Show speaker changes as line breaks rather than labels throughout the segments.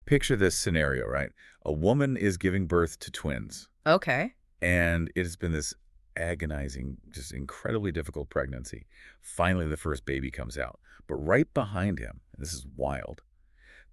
Picture this scenario, right? A woman is giving birth to twins,
Okay.
and it has been this agonizing, just incredibly difficult pregnancy. Finally, the first baby comes out. But right behind him, and this is wild,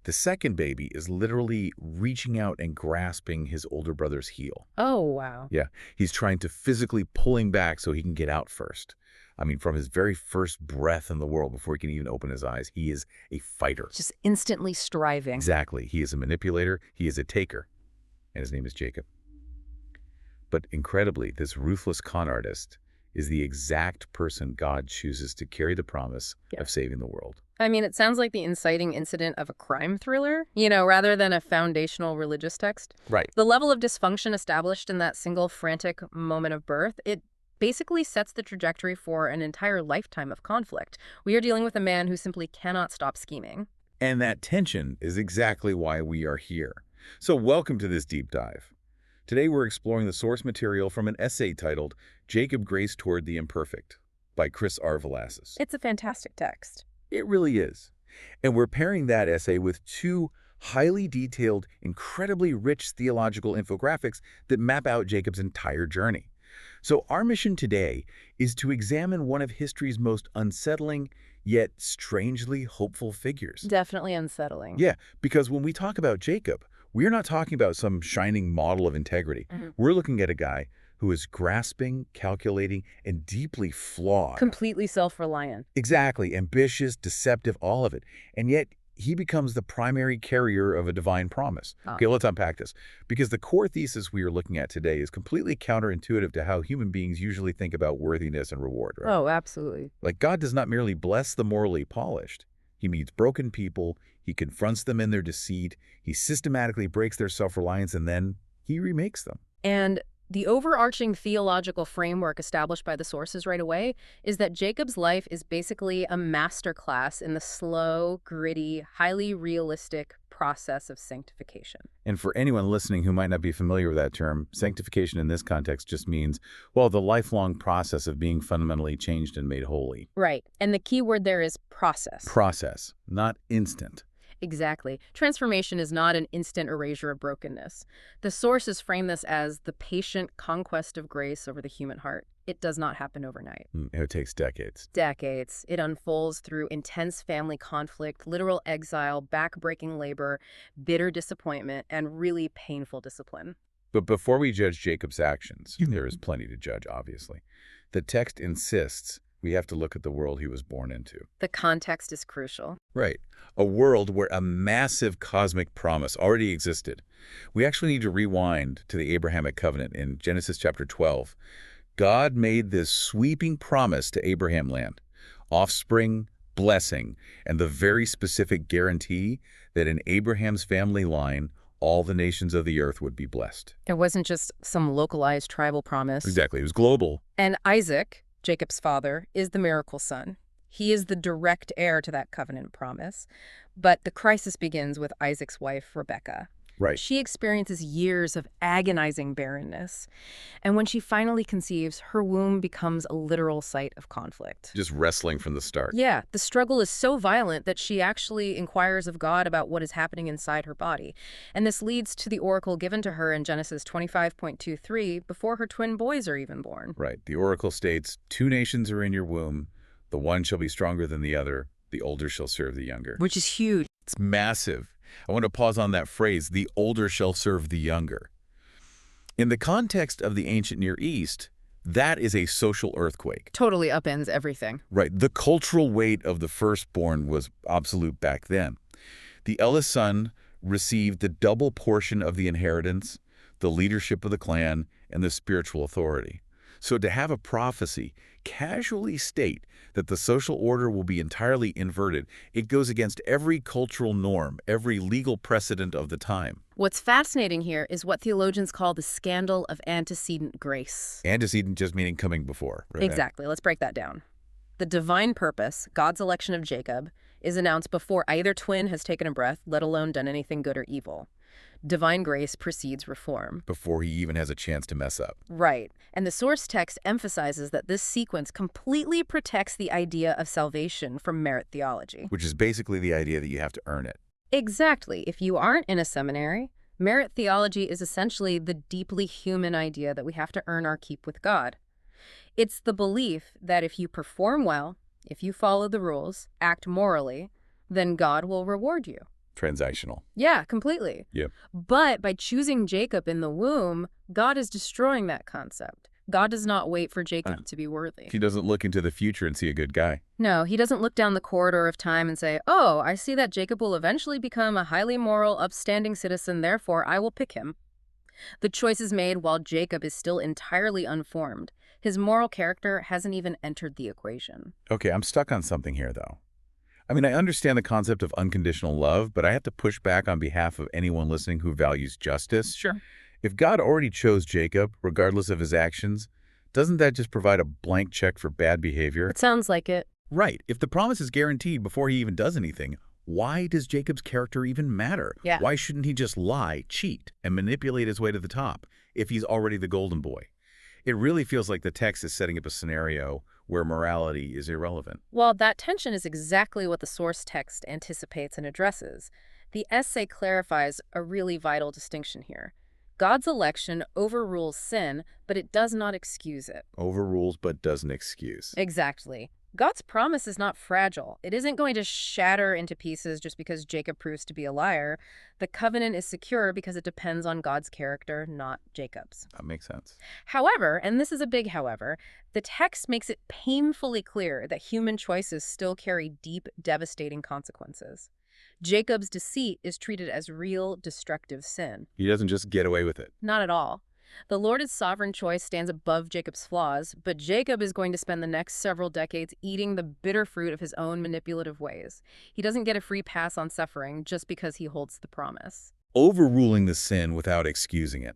the second baby is literally reaching out and grasping his older brother's heel.
Oh, wow.
Yeah, he's trying to physically pull him back so he can get out first. I mean, from his very first breath in the world, before he can even open his eyes, he is a fighter.
Just instantly striving.
Exactly. He is a manipulator. He is a taker. And his name is Jacob. But incredibly, this ruthless con artist is the exact person God chooses to carry the promise of saving the world.
I mean, it sounds like the inciting incident of a crime thriller, rather than a foundational religious text.
Right.
The level of dysfunction established in that single frantic moment of birth, it basically sets the trajectory for an entire lifetime of conflict. We are dealing with a man who simply cannot stop scheming.
And that tension is exactly why we are here. So welcome to this deep dive. Today we're exploring the source material from an essay titled Jacob Grace Toward the Imperfect by Chris R. Velasquez.
It's a fantastic text.
It really is. And we're pairing that essay with two highly detailed, incredibly rich theological infographics that map out Jacob's entire journey. So our mission today is to examine one of history's most unsettling, yet strangely hopeful figures.
Definitely unsettling.
Yeah, because when we talk about Jacob, we're not talking about some shining model of integrity. We're looking at a guy who is grasping, calculating, and deeply flawed.
Completely self-reliant.
Exactly. Ambitious, deceptive, all of it. And yet, he becomes the primary carrier of a divine promise. Okay, let's unpack this. Because the core thesis we are looking at today is completely counterintuitive to how human beings usually think about worthiness and reward, right?
Oh, absolutely.
Like, God does not merely bless the morally polished. He meets broken people, he confronts them in their deceit, he systematically breaks their self-reliance, and then he remakes them.
And the overarching theological framework established by the sources right away is that Jacob's life is basically a masterclass in the slow, gritty, highly realistic process of sanctification.
And for anyone listening who might not be familiar with that term, sanctification in this context just means, well, the lifelong process of being fundamentally changed and made holy.
Right. And the key word there is process.
Process, not instant.
Exactly. Transformation is not an instant erasure of brokenness. The sources frame this as the patient conquest of grace over the human heart. It does not happen overnight.
It takes decades.
Decades. It unfolds through intense family conflict, literal exile, back-breaking labor, bitter disappointment, and really painful discipline.
But before we judge Jacob's actions, there is plenty to judge, obviously. The text insists we have to look at the world he was born into.
The context is crucial.
Right. A world where a massive cosmic promise already existed. We actually need to rewind to the Abrahamic covenant in Genesis chapter 12. God made this sweeping promise to Abraham land, offspring, blessing, and the very specific guarantee that in Abraham's family line, all the nations of the earth would be blessed.
It wasn't just some localized tribal promise.
Exactly. It was global.
And Isaac, Jacob's father, is the miracle son. He is the direct heir to that covenant promise. But the crisis begins with Isaac's wife, Rebekah.
Right.
She experiences years of agonizing barrenness. And when she finally conceives, her womb becomes a literal site of conflict.
Just wrestling from the start.
Yeah, the struggle is so violent that she actually inquires of God about what is happening inside her body. And this leads to the oracle given to her in Genesis 25:23 before her twin boys are even born.
Right. The oracle states, 2 nations are in your womb. The one shall be stronger than the other. The older shall serve the younger.
Which is huge.
It's massive. I want to pause on that phrase, the older shall serve the younger. In the context of the ancient Near East, that is a social earthquake.
Totally upends everything.
Right. The cultural weight of the firstborn was absolute back then. The eldest son received the double portion of the inheritance, the leadership of the clan, and the spiritual authority. So to have a prophecy casually state that the social order will be entirely inverted, it goes against every cultural norm, every legal precedent of the time.
What's fascinating here is what theologians call the scandal of antecedent grace.
Antecedent just meaning coming before. Right?
Exactly. Let's break that down. The divine purpose, God's election of Jacob, is announced before either twin has taken a breath, let alone done anything good or evil. Divine grace precedes reform.
Before he even has a chance to mess up.
Right. And the source text emphasizes that this sequence completely protects the idea of salvation from merit theology.
Which is basically the idea that you have to earn it.
Exactly. If you aren't in a seminary, merit theology is essentially the deeply human idea that we have to earn our keep with God. It's the belief that if you perform well, if you follow the rules, act morally, then God will reward you.
Transactional.
Yeah, completely.
Yep.
But by choosing Jacob in the womb, God is destroying that concept. God does not wait for Jacob to be worthy.
He doesn't look into the future and see a good guy.
No, he doesn't look down the corridor of time and say, oh, I see that Jacob will eventually become a highly moral, upstanding citizen, therefore I will pick him. The choice is made while Jacob is still entirely unformed. His moral character hasn't even entered the equation.
Okay, I'm stuck on something here, though. I mean, I understand the concept of unconditional love, but I have to push back on behalf of anyone listening who values justice.
Sure.
If God already chose Jacob, regardless of his actions, doesn't that just provide a blank check for bad behavior?
It sounds like it.
Right. If the promise is guaranteed before he even does anything, why does Jacob's character even matter?
Yeah.
Why shouldn't he just lie, cheat, and manipulate his way to the top if he's already the golden boy? It really feels like the text is setting up a scenario where morality is irrelevant.
Well, that tension is exactly what the source text anticipates and addresses. The essay clarifies a really vital distinction here. God's election overrules sin, but it does not excuse it.
Overrules but doesn't excuse.
Exactly. God's promise is not fragile. It isn't going to shatter into pieces just because Jacob proves to be a liar. The covenant is secure because it depends on God's character, not Jacob's.
That makes sense.
However, and this is a big however, the text makes it painfully clear that human choices still carry deep, devastating consequences. Jacob's deceit is treated as real, destructive sin.
He doesn't just get away with it.
Not at all. The Lord's sovereign choice stands above Jacob's flaws, but Jacob is going to spend the next several decades eating the bitter fruit of his own manipulative ways. He doesn't get a free pass on suffering just because he holds the promise.
Overruling the sin without excusing it.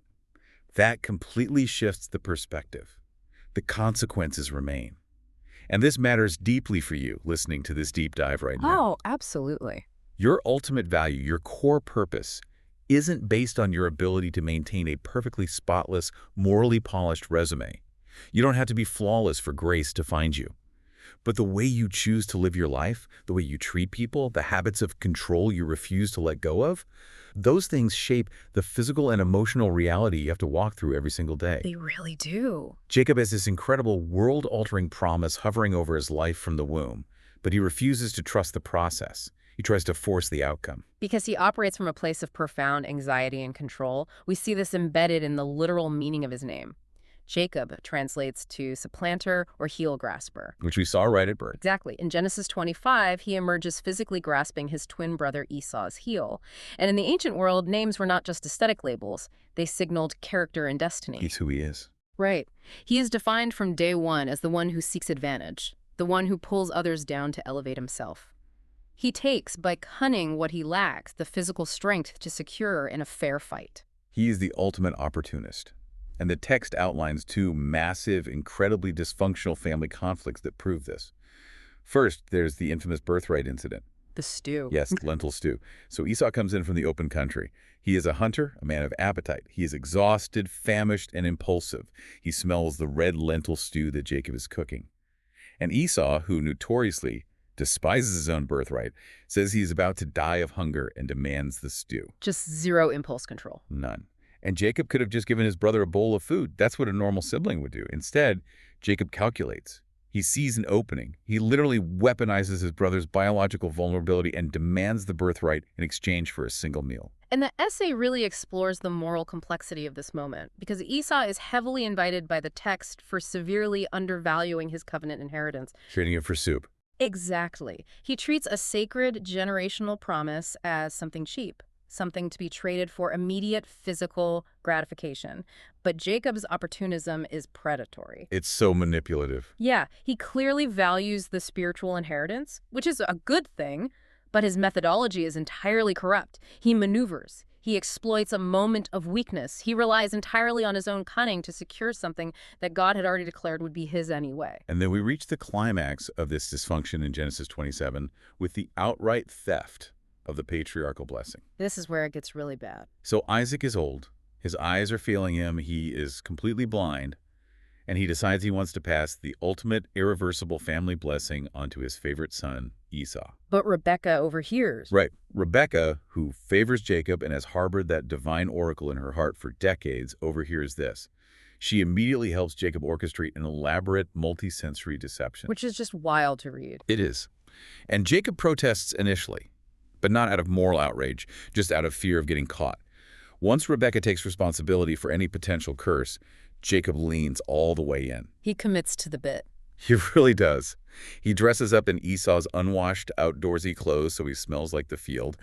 That completely shifts the perspective. The consequences remain. And this matters deeply for you listening to this deep dive right now.
Oh, absolutely.
Your ultimate value, your core purpose, isn't based on your ability to maintain a perfectly spotless, morally polished resume. You don't have to be flawless for grace to find you. But the way you choose to live your life, the way you treat people, the habits of control you refuse to let go of, those things shape the physical and emotional reality you have to walk through every single day.
They really do.
Jacob has this incredible world-altering promise hovering over his life from the womb, but he refuses to trust the process. He tries to force the outcome.
Because he operates from a place of profound anxiety and control, we see this embedded in the literal meaning of his name. Jacob translates to supplanter or heel grasper.
Which we saw right at birth.
Exactly. In Genesis 25, he emerges physically grasping his twin brother Esau's heel. And in the ancient world, names were not just aesthetic labels. They signaled character and destiny.
He's who he is.
Right. He is defined from day one as the one who seeks advantage, the one who pulls others down to elevate himself. He takes, by cunning, what he lacks, the physical strength to secure in a fair fight.
He is the ultimate opportunist. And the text outlines two massive, incredibly dysfunctional family conflicts that prove this. First, there's the infamous birthright incident.
The stew.
Yes, lentil stew. So Esau comes in from the open country. He is a hunter, a man of appetite. He is exhausted, famished, and impulsive. He smells the red lentil stew that Jacob is cooking. And Esau, who notoriously despises his own birthright, says he's about to die of hunger and demands the stew.
Just zero impulse control.
None. And Jacob could have just given his brother a bowl of food. That's what a normal sibling would do. Instead, Jacob calculates. He sees an opening. He literally weaponizes his brother's biological vulnerability and demands the birthright in exchange for a single meal.
And the essay really explores the moral complexity of this moment, because Esau is heavily indicted by the text for severely undervaluing his covenant inheritance.
Trading it for soup.
Exactly. He treats a sacred generational promise as something cheap, something to be traded for immediate physical gratification. But Jacob's opportunism is predatory.
It's so manipulative.
Yeah, he clearly values the spiritual inheritance, which is a good thing, but his methodology is entirely corrupt. He maneuvers. He exploits a moment of weakness. He relies entirely on his own cunning to secure something that God had already declared would be his anyway.
And then we reach the climax of this dysfunction in Genesis 27 with the outright theft of the patriarchal blessing.
This is where it gets really bad.
So Isaac is old. His eyes are failing him. He is completely blind. and he decides he wants to pass the ultimate irreversible family blessing onto his favorite son, Esau.
But Rebecca overhears.
Right. Rebecca, who favors Jacob and has harbored that divine oracle in her heart for decades, overhears this. She immediately helps Jacob orchestrate an elaborate multi-sensory deception.
Which is just wild to read.
It is. And Jacob protests initially, but not out of moral outrage, just out of fear of getting caught. Once Rebecca takes responsibility for any potential curse, Jacob leans all the way in.
He commits to the bit.
He really does. He dresses up in Esau's unwashed, outdoorsy clothes so he smells like the field.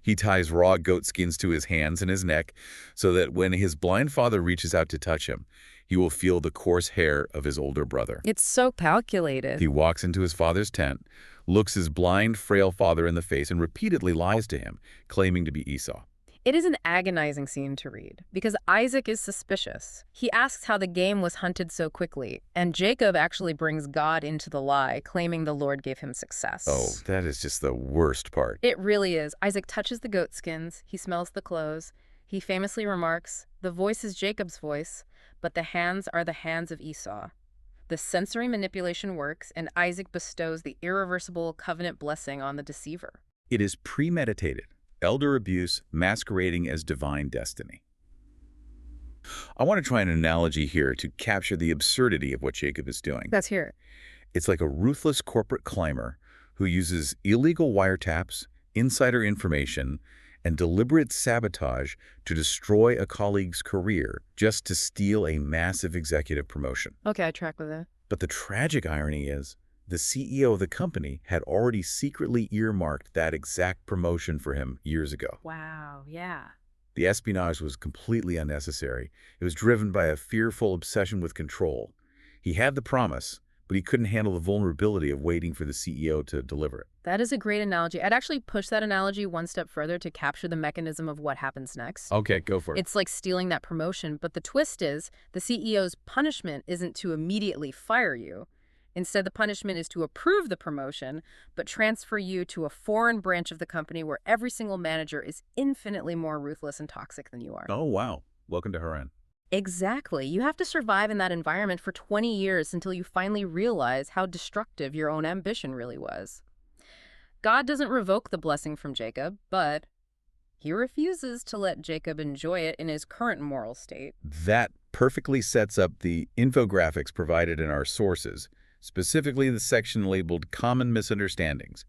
He ties raw goat skins to his hands and his neck so that when his blind father reaches out to touch him, he will feel the coarse hair of his older brother.
It's so calculated.
He walks into his father's tent, looks his blind, frail father in the face, and repeatedly lies to him, claiming to be Esau.
It is an agonizing scene to read, because Isaac is suspicious. He asks how the game was hunted so quickly, and Jacob actually brings God into the lie, claiming the Lord gave him success.
Oh, that is just the worst part.
It really is. Isaac touches the goat skins, he smells the clothes. He famously remarks, "The voice is Jacob's voice, but the hands are the hands of Esau." The sensory manipulation works, and Isaac bestows the irreversible covenant blessing on the deceiver.
It is premeditated. Elder abuse masquerading as divine destiny. I want to try an analogy here to capture the absurdity of what Jacob is doing.
Let's hear it.
It's like a ruthless corporate climber who uses illegal wiretaps, insider information, and deliberate sabotage to destroy a colleague's career just to steal a massive executive promotion.
Okay, I track with it.
But the tragic irony is, the CEO of the company had already secretly earmarked that exact promotion for him years ago.
Wow, yeah.
The espionage was completely unnecessary. It was driven by a fearful obsession with control. He had the promise, but he couldn't handle the vulnerability of waiting for the CEO to deliver it.
That is a great analogy. I'd actually push that analogy one step further to capture the mechanism of what happens next.
Okay, go for it.
It's like stealing that promotion, but the twist is the CEO's punishment isn't to immediately fire you. Instead, the punishment is to approve the promotion, but transfer you to a foreign branch of the company where every single manager is infinitely more ruthless and toxic than you are.
Oh, wow. Welcome to Haran.
Exactly. You have to survive in that environment for 20 years until you finally realize how destructive your own ambition really was. God doesn't revoke the blessing from Jacob, but he refuses to let Jacob enjoy it in his current moral state.
That perfectly sets up the infographics provided in our sources, specifically the section labeled Common Misunderstandings.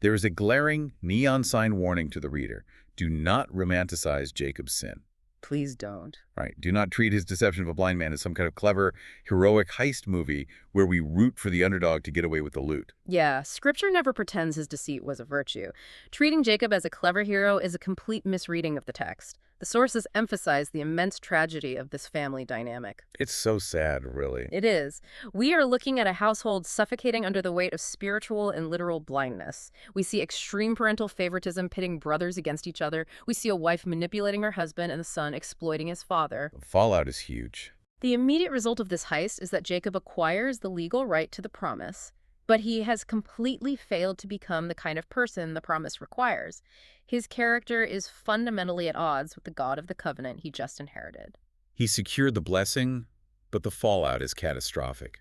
There is a glaring neon sign warning to the reader. Do not romanticize Jacob's sin.
Please don't.
Right. Do not treat his deception of a blind man as some kind of clever, heroic heist movie where we root for the underdog to get away with the loot.
Yeah, scripture never pretends his deceit was a virtue. Treating Jacob as a clever hero is a complete misreading of the text. The sources emphasize the immense tragedy of this family dynamic.
It's so sad, really.
It is. We are looking at a household suffocating under the weight of spiritual and literal blindness. We see extreme parental favoritism pitting brothers against each other. We see a wife manipulating her husband and the son exploiting his father.
The fallout is huge.
The immediate result of this heist is that Jacob acquires the legal right to the promise, but he has completely failed to become the kind of person the promise requires. His character is fundamentally at odds with the God of the covenant he just inherited.
He secured the blessing, but the fallout is catastrophic.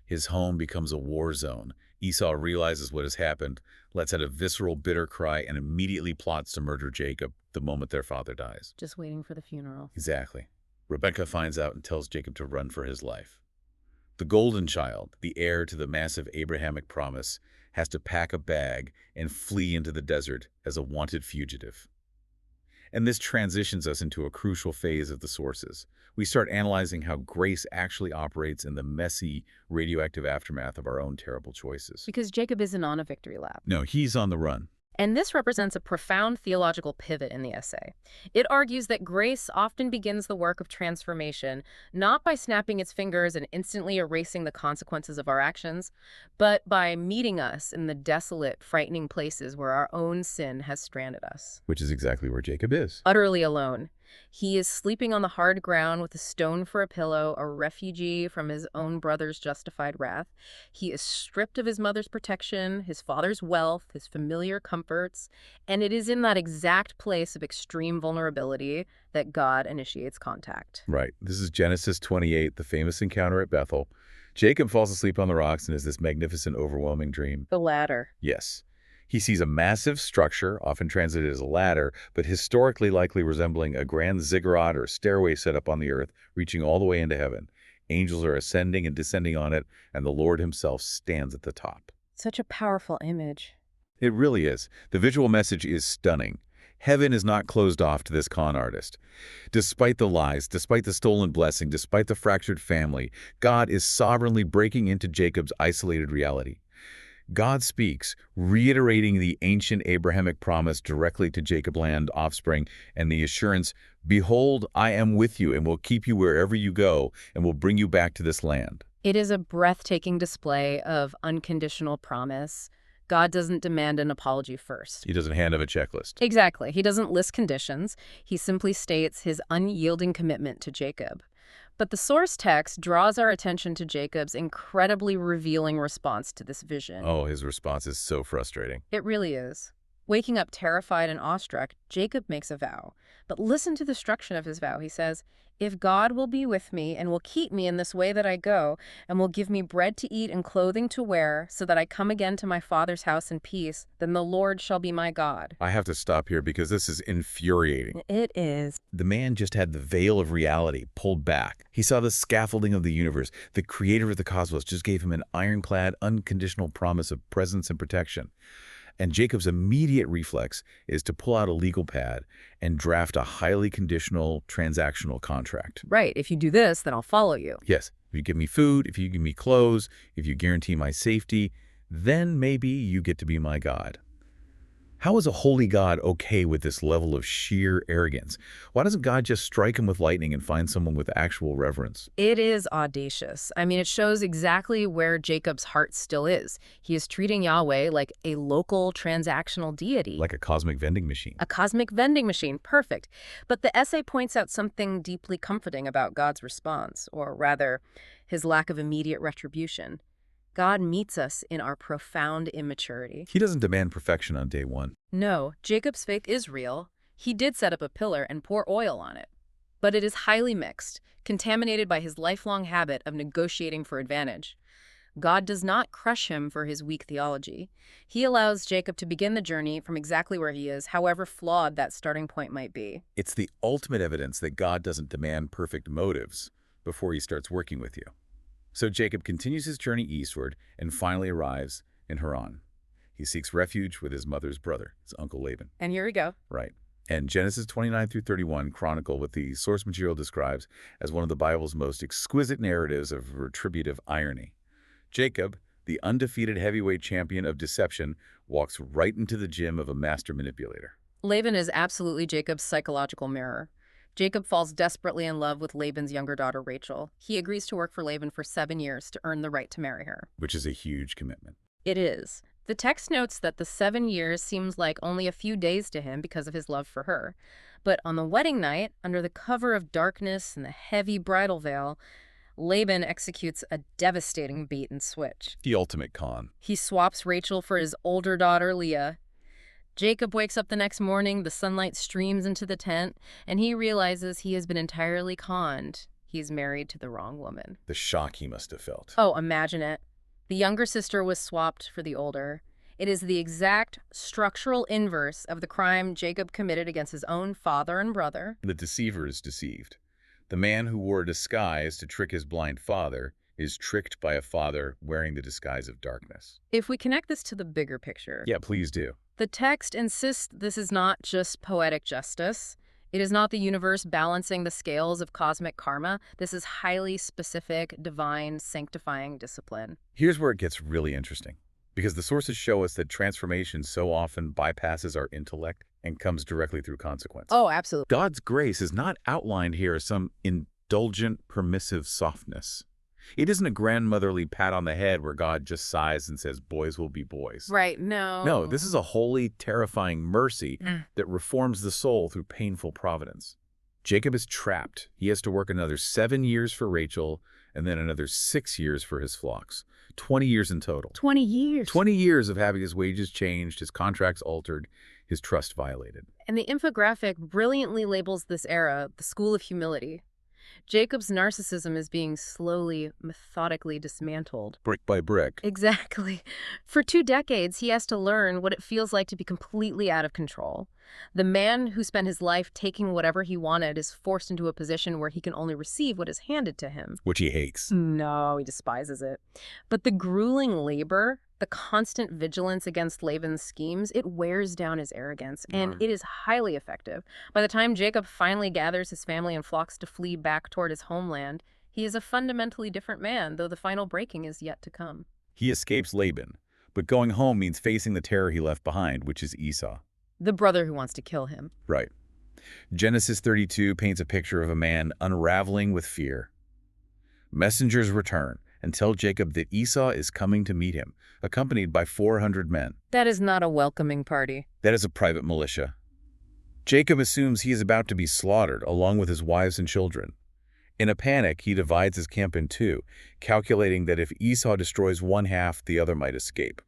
His home becomes a war zone. Esau realizes what has happened, lets out a visceral, bitter cry, and immediately plots to murder Jacob the moment their father dies.
Just waiting for the funeral.
Exactly. Rebecca finds out and tells Jacob to run for his life. The golden child, the heir to the massive Abrahamic promise, has to pack a bag and flee into the desert as a wanted fugitive. And this transitions us into a crucial phase of the sources. We start analyzing how grace actually operates in the messy, radioactive aftermath of our own terrible choices.
Because Jacob isn't on a victory lap.
No, he's on the run.
And this represents a profound theological pivot in the essay. It argues that grace often begins the work of transformation, not by snapping its fingers and instantly erasing the consequences of our actions, but by meeting us in the desolate, frightening places where our own sin has stranded us.
Which is exactly where Jacob is.
Utterly alone. He is sleeping on the hard ground with a stone for a pillow, a refugee from his own brother's justified wrath. He is stripped of his mother's protection, his father's wealth, his familiar comforts, and it is in that exact place of extreme vulnerability that God initiates contact.
Right. This is Genesis 28, the famous encounter at Bethel. Jacob falls asleep on the rocks and has this magnificent, overwhelming dream.
The latter.
Yes. He sees a massive structure, often translated as a ladder, but historically likely resembling a grand ziggurat or stairway set up on the earth, reaching all the way into heaven. Angels are ascending and descending on it, and the Lord himself stands at the top.
Such a powerful image.
It really is. The visual message is stunning. Heaven is not closed off to this con artist. Despite the lies, despite the stolen blessing, despite the fractured family, God is sovereignly breaking into Jacob's isolated reality. God speaks, reiterating the ancient Abrahamic promise directly to Jacob's land offspring and the assurance, "Behold, I am with you and will keep you wherever you go and will bring you back to this land."
It is a breathtaking display of unconditional promise. God doesn't demand an apology first.
He doesn't hand him a checklist.
Exactly. He doesn't list conditions. He simply states his unyielding commitment to Jacob. But the source text draws our attention to Jacob's incredibly revealing response to this vision.
Oh, his response is so frustrating.
It really is. Waking up terrified and awestruck, Jacob makes a vow. But listen to the structure of his vow. He says, "If God will be with me and will keep me in this way that I go, and will give me bread to eat and clothing to wear, so that I come again to my father's house in peace, then the Lord shall be my God."
I have to stop here because this is infuriating.
It is.
The man just had the veil of reality pulled back. He saw the scaffolding of the universe. The creator of the cosmos just gave him an ironclad, unconditional promise of presence and protection. And Jacob's immediate reflex is to pull out a legal pad and draft a highly conditional transactional contract.
Right. If you do this, then I'll follow you.
Yes, if you give me food, if you give me clothes, if you guarantee my safety, then maybe you get to be my God. How is a holy God okay with this level of sheer arrogance? Why doesn't God just strike him with lightning and find someone with actual reverence?
It is audacious. I mean, it shows exactly where Jacob's heart still is. He is treating Yahweh like a local transactional deity.
Like a cosmic vending machine.
A cosmic vending machine. Perfect. But the essay points out something deeply comforting about God's response, or rather, his lack of immediate retribution. God meets us in our profound immaturity.
He doesn't demand perfection on day one.
No, Jacob's faith is real. He did set up a pillar and pour oil on it. But it is highly mixed, contaminated by his lifelong habit of negotiating for advantage. God does not crush him for his weak theology. He allows Jacob to begin the journey from exactly where he is, however flawed that starting point might be.
It's the ultimate evidence that God doesn't demand perfect motives before he starts working with you. So Jacob continues his journey eastward and finally arrives in Haran. He seeks refuge with his mother's brother, his uncle Laban.
And here we go.
Right. And Genesis 29 through 31 chronicle what the source material describes as one of the Bible's most exquisite narratives of retributive irony. Jacob, the undefeated heavyweight champion of deception, walks right into the gym of a master manipulator.
Laban is absolutely Jacob's psychological mirror. Jacob falls desperately in love with Laban's younger daughter, Rachel. He agrees to work for Laban for 7 years to earn the right to marry her.
Which is a huge commitment.
It is. The text notes that the 7 years seems like only a few days to him because of his love for her. But on the wedding night, under the cover of darkness and the heavy bridal veil, Laban executes a devastating bait and switch.
The ultimate con.
He swaps Rachel for his older daughter, Leah. Jacob wakes up the next morning, the sunlight streams into the tent, and he realizes he has been entirely conned. He's married to the wrong woman.
The shock he must have felt.
Oh, imagine it. The younger sister was swapped for the older. It is the exact structural inverse of the crime Jacob committed against his own father and brother.
The deceiver is deceived. The man who wore a disguise to trick his blind father is tricked by a father wearing the disguise of darkness.
If we connect this to the bigger picture,
Yeah, please do.
the text insists this is not just poetic justice. It is not the universe balancing the scales of cosmic karma. This is highly specific, divine, sanctifying discipline.
Here's where it gets really interesting, because the sources show us that transformation so often bypasses our intellect and comes directly through consequence.
Oh, absolutely.
God's grace is not outlined here as some indulgent, permissive softness. It isn't a grandmotherly pat on the head where God just sighs and says, boys will be boys.
Right, no.
No, this is a holy, terrifying mercy that reforms the soul through painful providence. Jacob is trapped. He has to work another 7 years for Rachel and then another 6 years for his flocks. 20 years in total.
20 years.
20 years of having his wages changed, his contracts altered, his trust violated.
And the infographic brilliantly labels this era the school of humility. Jacob's narcissism is being slowly, methodically dismantled.
Brick by brick.
Exactly. For 2 decades, he has to learn what it feels like to be completely out of control. The man who spent his life taking whatever he wanted is forced into a position where he can only receive what is handed to him.
Which he hates.
No, he despises it. But the grueling labor, the constant vigilance against Laban's schemes, it wears down his arrogance, and it is highly effective. By the time Jacob finally gathers his family and flocks to flee back toward his homeland, he is a fundamentally different man, though the final breaking is yet to come.
He escapes Laban, but going home means facing the terror he left behind, which is Esau.
The brother who wants to kill him.
Right. Genesis 32 paints a picture of a man unraveling with fear. Messengers return and tell Jacob that Esau is coming to meet him, accompanied by 400 men.
That is not a welcoming party.
That is a private militia. Jacob assumes he is about to be slaughtered along with his wives and children. In a panic, he divides his camp in two, calculating that if Esau destroys one half, the other might escape.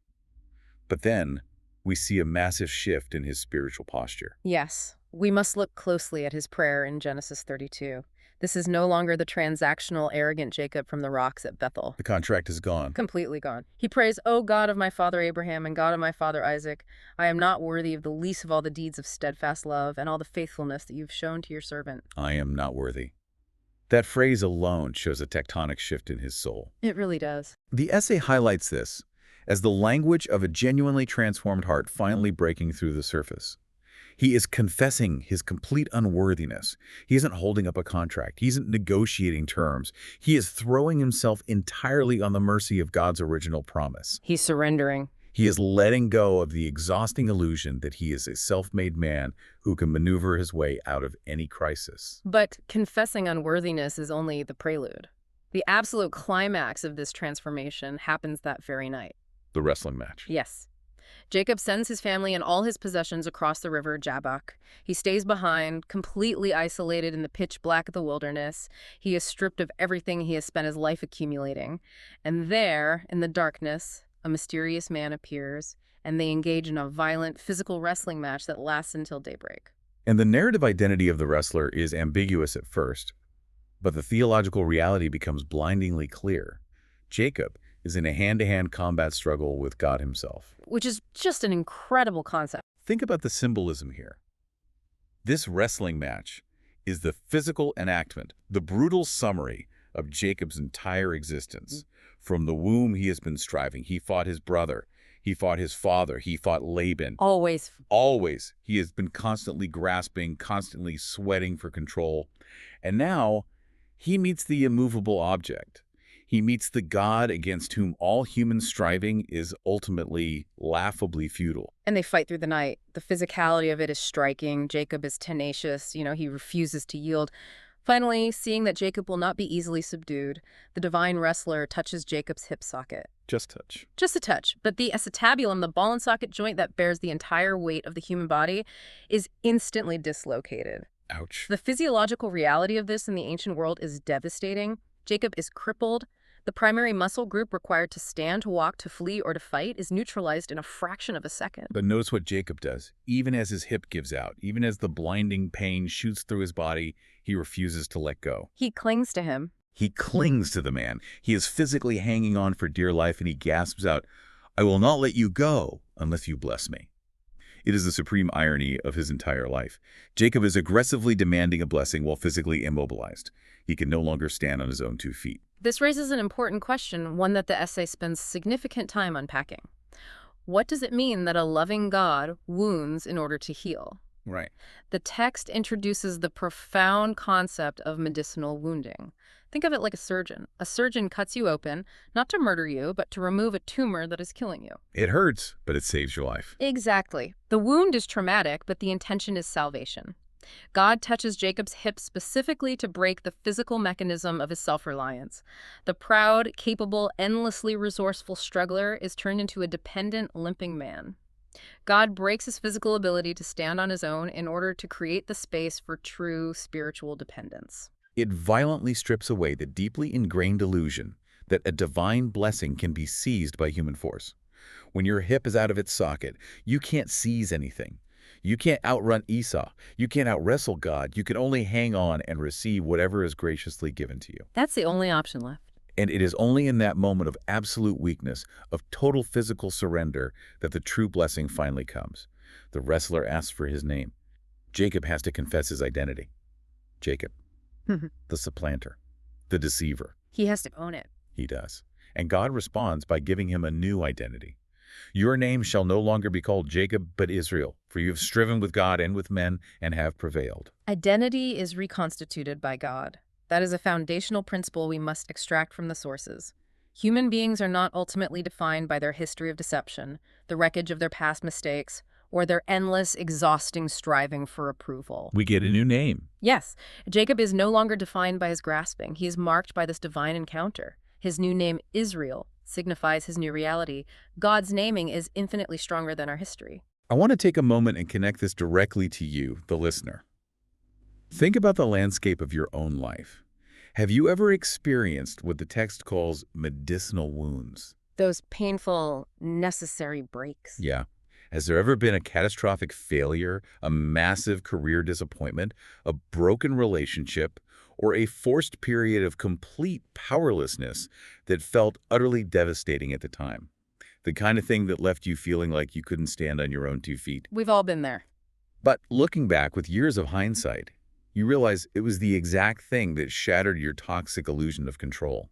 But then, we see a massive shift in his spiritual posture.
Yes, we must look closely at his prayer in Genesis 32. This is no longer the transactional, arrogant Jacob from the rocks at Bethel.
The contract is gone.
Completely gone. He prays, "O God of my father Abraham and God of my father Isaac, I am not worthy of the least of all the deeds of steadfast love and all the faithfulness that you've shown to your servant."
I am not worthy. That phrase alone shows a tectonic shift in his soul.
It really does.
The essay highlights this as the language of a genuinely transformed heart finally breaking through the surface. He is confessing his complete unworthiness. He isn't holding up a contract. He isn't negotiating terms. He is throwing himself entirely on the mercy of God's original promise.
He's surrendering.
He is letting go of the exhausting illusion that he is a self-made man who can maneuver his way out of any crisis.
But confessing unworthiness is only the prelude. The absolute climax of this transformation happens that very night.
The wrestling match.
Yes. Jacob sends his family and all his possessions across the river Jabbok. He stays behind, completely isolated in the pitch black of the wilderness. He is stripped of everything he has spent his life accumulating. And there, in the darkness, a mysterious man appears, and they engage in a violent physical wrestling match that lasts until daybreak.
And the narrative identity of the wrestler is ambiguous at first, but the theological reality becomes blindingly clear. Jacob is in a hand-to-hand combat struggle with God himself.
Which is just an incredible concept.
Think about the symbolism here. This wrestling match is the physical enactment, the brutal summary of Jacob's entire existence. From the womb, he has been striving. He fought his brother. He fought his father. He fought Laban.
Always.
Always. He has been constantly grasping, constantly sweating for control. And now, he meets the immovable object. He meets the God against whom all human striving is ultimately laughably futile.
And they fight through the night. The physicality of it is striking. Jacob is tenacious. He refuses to yield. Finally, seeing that Jacob will not be easily subdued, the divine wrestler touches Jacob's hip socket.
Just touch.
Just a touch. But the acetabulum, the ball and socket joint that bears the entire weight of the human body, is instantly dislocated.
Ouch.
The physiological reality of this in the ancient world is devastating. Jacob is crippled. The primary muscle group required to stand, to walk, to flee, or to fight is neutralized in a fraction of a second.
But notice what Jacob does. Even as his hip gives out, even as the blinding pain shoots through his body, he refuses to let go.
He clings to him.
He clings to the man. He is physically hanging on for dear life, and he gasps out, "I will not let you go unless you bless me." It is the supreme irony of his entire life. Jacob is aggressively demanding a blessing while physically immobilized. He can no longer stand on his own 2 feet.
This raises an important question, one that the essay spends significant time unpacking. What does it mean that a loving God wounds in order to heal?
Right.
The text introduces the profound concept of medicinal wounding. Think of it like a surgeon. A surgeon cuts you open, not to murder you, but to remove a tumor that is killing you.
It hurts, but it saves your life.
Exactly. The wound is traumatic, but the intention is salvation. God touches Jacob's hip specifically to break the physical mechanism of his self-reliance. The proud, capable, endlessly resourceful struggler is turned into a dependent, limping man. God breaks his physical ability to stand on his own in order to create the space for true spiritual dependence.
It violently strips away the deeply ingrained illusion that a divine blessing can be seized by human force. When your hip is out of its socket, you can't seize anything. You can't outrun Esau. You can't outwrestle God. You can only hang on and receive whatever is graciously given to you.
That's the only option left.
And it is only in that moment of absolute weakness, of total physical surrender, that the true blessing finally comes. The wrestler asks for his name. Jacob has to confess his identity. Jacob, the supplanter, the deceiver.
He has to own it.
He does. And God responds by giving him a new identity. Your name shall no longer be called Jacob, but Israel, for you have striven with God and with men and have prevailed.
Identity is reconstituted by God. That is a foundational principle we must extract from the sources. Human beings are not ultimately defined by their history of deception, the wreckage of their past mistakes, or their endless, exhausting striving for approval.
We get a new name.
Yes, Jacob is no longer defined by his grasping. He is marked by this divine encounter. His new name, Israel, signifies his new reality. God's naming is infinitely stronger than our history.
I want to take a moment and connect this directly to you, the listener. Think about the landscape of your own life. Have you ever experienced what the text calls medicinal wounds?
Those painful, necessary breaks.
Yeah. Has there ever been a catastrophic failure, a massive career disappointment, a broken relationship, or a forced period of complete powerlessness that felt utterly devastating at the time? The kind of thing that left you feeling like you couldn't stand on your own 2 feet.
We've all been there.
But looking back with years of hindsight, you realize it was the exact thing that shattered your toxic illusion of control.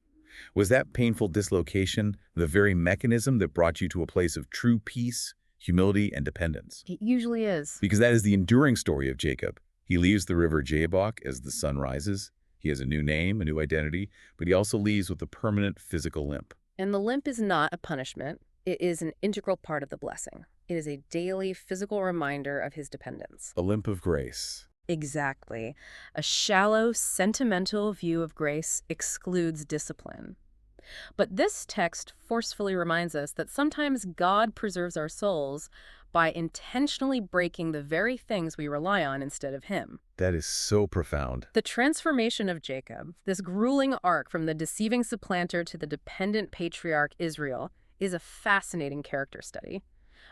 Was that painful dislocation the very mechanism that brought you to a place of true peace, humility, and dependence?
It usually is.
Because that is the enduring story of Jacob. He leaves the river Jabbok as the sun rises. He has a new name, a new identity, but he also leaves with a permanent physical limp.
And the limp is not a punishment. It is an integral part of the blessing. It is a daily physical reminder of his dependence.
A limp of grace.
Exactly. A shallow, sentimental view of grace excludes discipline. But this text forcefully reminds us that sometimes God preserves our souls by intentionally breaking the very things we rely on instead of him.
That is so profound.
The transformation of Jacob, this grueling arc from the deceiving supplanter to the dependent patriarch Israel, is a fascinating character study.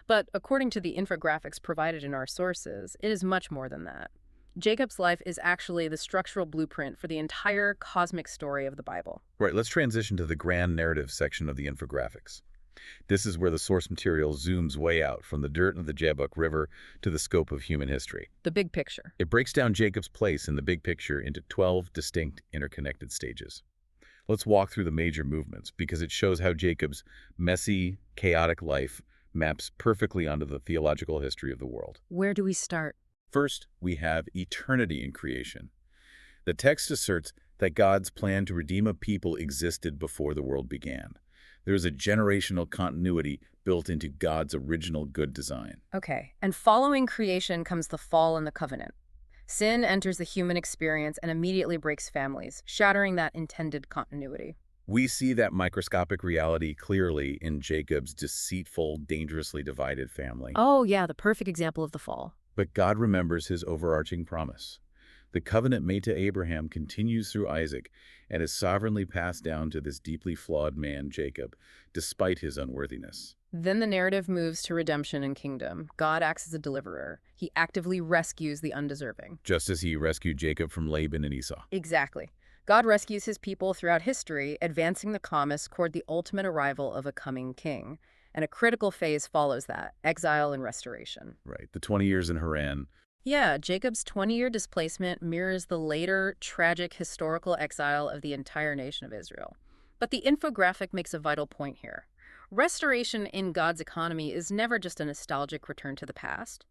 But according to the infographics provided in our sources, it is much more than that. Jacob's life is actually the structural blueprint for the entire cosmic story of the Bible.
Right, let's transition to the grand narrative section of the infographics. This is where the source material zooms way out from the dirt of the Jabbok River to the scope of human history.
The big picture.
It breaks down Jacob's place in the big picture into 12 distinct, interconnected stages. Let's walk through the major movements because it shows how Jacob's messy, chaotic life maps perfectly onto the theological history of the world.
Where do we start?
First, we have eternity in creation. The text asserts that God's plan to redeem a people existed before the world began. There is a generational continuity built into God's original good design.
Okay, and following creation comes the fall and the covenant. Sin enters the human experience and immediately breaks families, shattering that intended continuity.
We see that microscopic reality clearly in Jacob's deceitful, dangerously divided family.
Oh yeah, the perfect example of the fall.
But God remembers his overarching promise. The covenant made to Abraham continues through Isaac and is sovereignly passed down to this deeply flawed man, Jacob, despite his unworthiness.
Then the narrative moves to redemption and kingdom. God acts as a deliverer. He actively rescues the undeserving.
Just as he rescued Jacob from Laban and Esau.
Exactly. God rescues his people throughout history, advancing the promise toward the ultimate arrival of a coming king. And a critical phase follows that, exile and restoration.
Right, the 20 years in Haran.
Yeah, Jacob's 20-year displacement mirrors the later, tragic historical exile of the entire nation of Israel. But the infographic makes a vital point here. Restoration in God's economy is never just a nostalgic return to the past.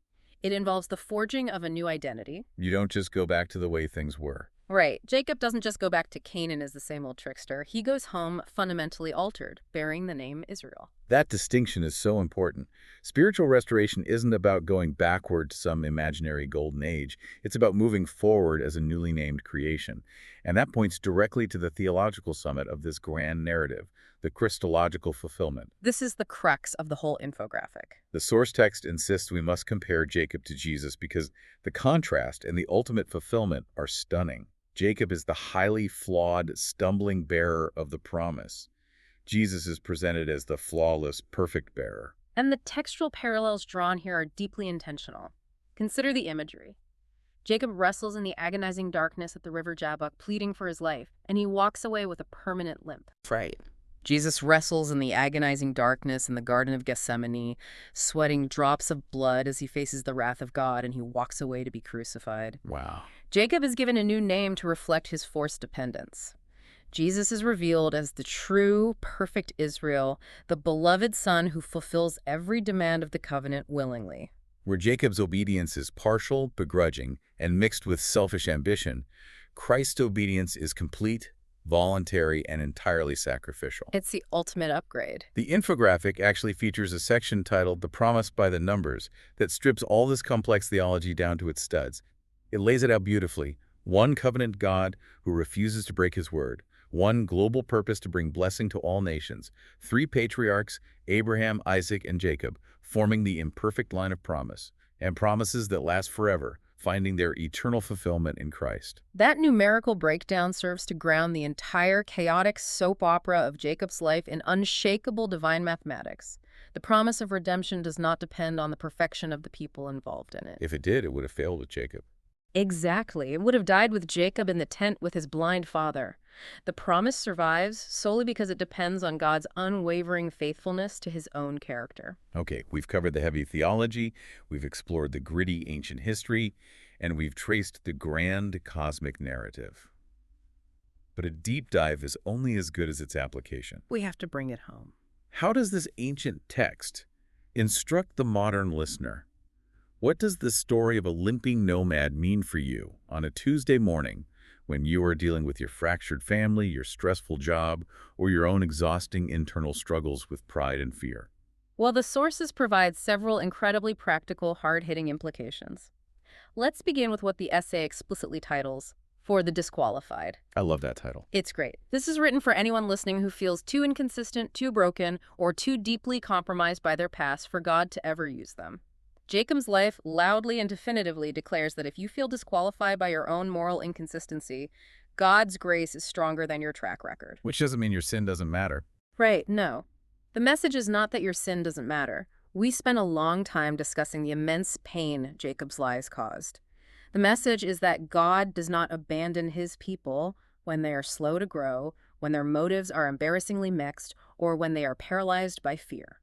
It involves the forging of a new identity.
You don't just go back to the way things were.
Right. Jacob doesn't just go back to Canaan as the same old trickster. He goes home fundamentally altered, bearing the name Israel.
That distinction is so important. Spiritual restoration isn't about going backward to some imaginary golden age. It's about moving forward as a newly named creation. And that points directly to the theological summit of this grand narrative, the Christological fulfillment.
This is the crux of the whole infographic.
The source text insists we must compare Jacob to Jesus because the contrast and the ultimate fulfillment are stunning. Jacob is the highly flawed, stumbling bearer of the promise. Jesus is presented as the flawless, perfect bearer.
And the textual parallels drawn here are deeply intentional. Consider the imagery. Jacob wrestles in the agonizing darkness at the river Jabbok, pleading for his life, and he walks away with a permanent limp. Right. Jesus wrestles in the agonizing darkness in the Garden of Gethsemane, sweating drops of blood as he faces the wrath of God, and he walks away to be crucified.
Wow.
Jacob is given a new name to reflect his forced dependence. Jesus is revealed as the true, perfect Israel, the beloved son who fulfills every demand of the covenant willingly.
Where Jacob's obedience is partial, begrudging, and mixed with selfish ambition, Christ's obedience is complete, voluntary, and entirely sacrificial.
It's the ultimate upgrade.
The infographic actually features a section titled The Promise by the Numbers that strips all this complex theology down to its studs. It lays it out beautifully. One covenant God who refuses to break his word. One global purpose to bring blessing to all nations. Three patriarchs, Abraham, Isaac, and Jacob, forming the imperfect line of promise, and promises that last forever, finding their eternal fulfillment in Christ.
That numerical breakdown serves to ground the entire chaotic soap opera of Jacob's life in unshakable divine mathematics. The promise of redemption does not depend on the perfection of the people involved in it.
If it did, it would have failed with Jacob.
Exactly. It would have died with Jacob in the tent with his blind father. The promise survives solely because it depends on God's unwavering faithfulness to his own character.
Okay, we've covered the heavy theology, we've explored the gritty ancient history, and we've traced the grand cosmic narrative. But a deep dive is only as good as its application.
We have to bring it home.
How does this ancient text instruct the modern listener? What does the story of a limping nomad mean for you on a Tuesday morning when you are dealing with your fractured family, your stressful job, or your own exhausting internal struggles with pride and fear?
Well, the sources provide several incredibly practical, hard-hitting implications. Let's begin with what the essay explicitly titles, For the Disqualified.
I love that title.
It's great. This is written for anyone listening who feels too inconsistent, too broken, or too deeply compromised by their past for God to ever use them. Jacob's life loudly and definitively declares that if you feel disqualified by your own moral inconsistency, God's grace is stronger than your track record.
Which doesn't mean your sin doesn't matter.
Right, no. The message is not that your sin doesn't matter. We spent a long time discussing the immense pain Jacob's lies caused. The message is that God does not abandon his people when they are slow to grow, when their motives are embarrassingly mixed, or when they are paralyzed by fear.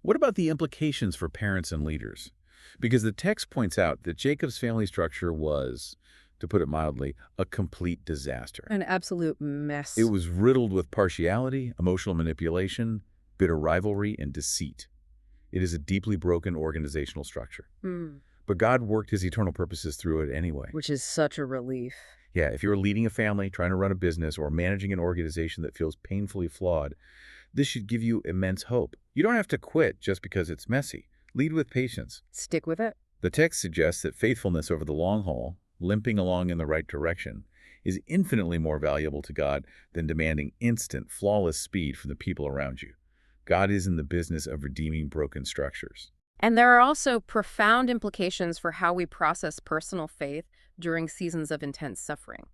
What about the implications for parents and leaders? Because the text points out that Jacob's family structure was, to put it mildly, a complete disaster.
An absolute mess.
It was riddled with partiality, emotional manipulation, bitter rivalry, and deceit. It is a deeply broken organizational structure. But God worked his eternal purposes through it anyway.
Which is such a relief.
Yeah, if you're leading a family, trying to run a business, or managing an organization that feels painfully flawed, this should give you immense hope. You don't have to quit just because it's messy. Lead with patience.
Stick with it.
The text suggests that faithfulness over the long haul, limping along in the right direction, is infinitely more valuable to God than demanding instant, flawless speed from the people around you. God is in the business of redeeming broken structures.
And there are also profound implications for how we process personal faith during seasons of intense suffering.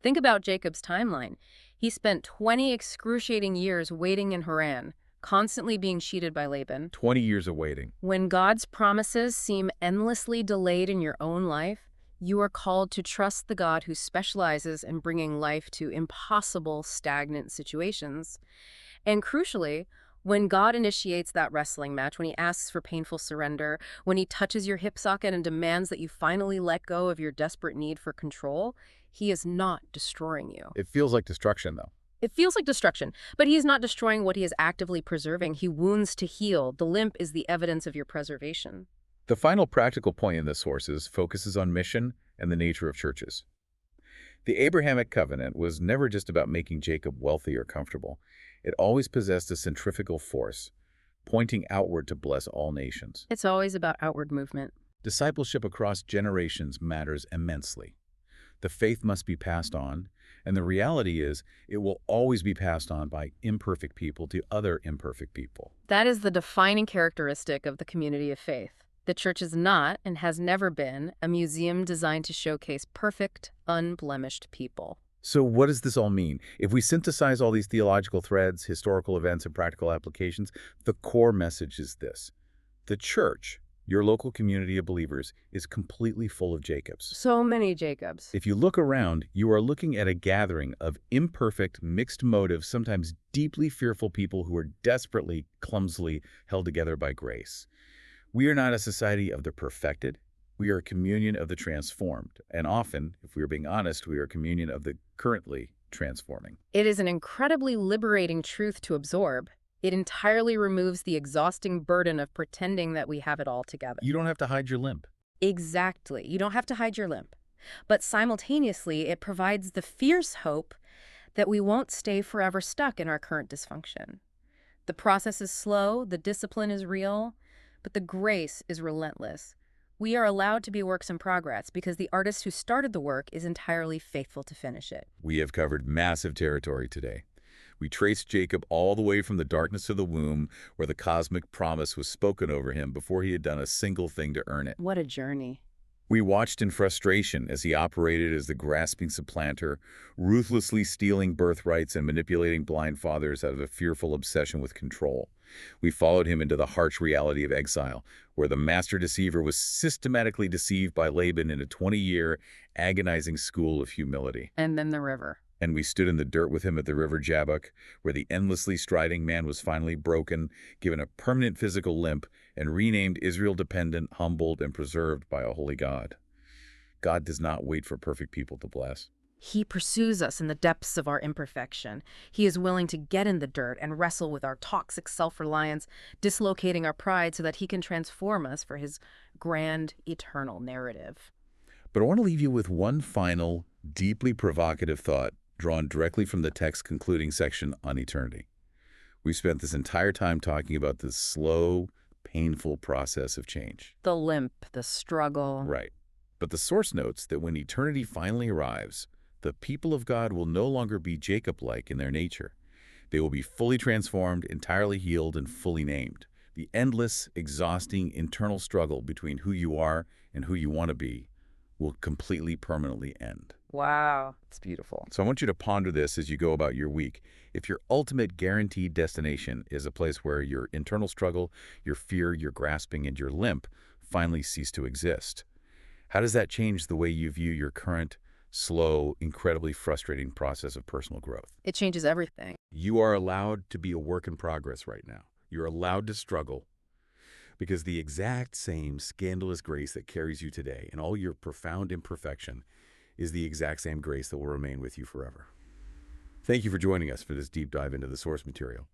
Think about Jacob's timeline. He spent 20 excruciating years waiting in Haran, constantly being cheated by Laban.
20 years of waiting.
When God's promises seem endlessly delayed in your own life, you are called to trust the God who specializes in bringing life to impossible, stagnant situations. And crucially, when God initiates that wrestling match, when he asks for painful surrender, when he touches your hip socket and demands that you finally let go of your desperate need for control, he is not destroying you.
It feels like destruction, though.
It feels like destruction, but he is not destroying what he is actively preserving. He wounds to heal. The limp is the evidence of your preservation.
The final practical point in the sources focuses on mission and the nature of churches. The Abrahamic covenant was never just about making Jacob wealthy or comfortable. It always possessed a centrifugal force, pointing outward to bless all nations.
It's always about outward movement.
Discipleship across generations matters immensely. The faith must be passed on, and the reality is it will always be passed on by imperfect people to other imperfect people.
That is the defining characteristic of the community of faith. The church is not, and has never been, a museum designed to showcase perfect, unblemished people.
So what does this all mean? If we synthesize all these theological threads, historical events, and practical applications, the core message is this. The church, your local community of believers, is completely full of Jacobs.
So many Jacobs.
If you look around, you are looking at a gathering of imperfect, mixed motive, sometimes deeply fearful people who are desperately, clumsily held together by grace. We are not a society of the perfected. We are a communion of the transformed. And often, if we are being honest, we are a communion of the currently transforming.
It is an incredibly liberating truth to absorb. It entirely removes the exhausting burden of pretending that we have it all together.
You don't have to hide your limp.
Exactly. You don't have to hide your limp. But simultaneously, it provides the fierce hope that we won't stay forever stuck in our current dysfunction. The process is slow, the discipline is real, but the grace is relentless. We are allowed to be works in progress because the artist who started the work is entirely faithful to finish it.
We have covered massive territory today. We traced Jacob all the way from the darkness of the womb, where the cosmic promise was spoken over him before he had done a single thing to earn it.
What a journey.
We watched in frustration as he operated as the grasping supplanter, ruthlessly stealing birthrights and manipulating blind fathers out of a fearful obsession with control. We followed him into the harsh reality of exile, where the master deceiver was systematically deceived by Laban in a 20-year, agonizing school of humility.
And then the river.
And we stood in the dirt with him at the river Jabbok, where the endlessly striding man was finally broken, given a permanent physical limp, and renamed Israel-dependent, humbled, and preserved by a holy God. God does not wait for perfect people to bless.
He pursues us in the depths of our imperfection. He is willing to get in the dirt and wrestle with our toxic self-reliance, dislocating our pride so that he can transform us for his grand, eternal narrative.
But I want to leave you with one final, deeply provocative thought drawn directly from the text's concluding section on eternity. We've spent this entire time talking about the slow, painful process of change.
The limp, the struggle.
Right. But the source notes that when eternity finally arrives, the people of God will no longer be Jacob-like in their nature. They will be fully transformed, entirely healed, and fully named. The endless, exhausting internal struggle between who you are and who you want to be will completely, permanently end.
Wow. It's beautiful.
So I want you to ponder this as you go about your week. If your ultimate guaranteed destination is a place where your internal struggle, your fear, your grasping, and your limp finally cease to exist, how does that change the way you view your current, slow, incredibly frustrating process of personal growth?
It changes everything.
You are allowed to be a work in progress right now. You're allowed to struggle, because the exact same scandalous grace that carries you today and all your profound imperfection is the exact same grace that will remain with you forever. Thank you for joining us for this deep dive into the source material.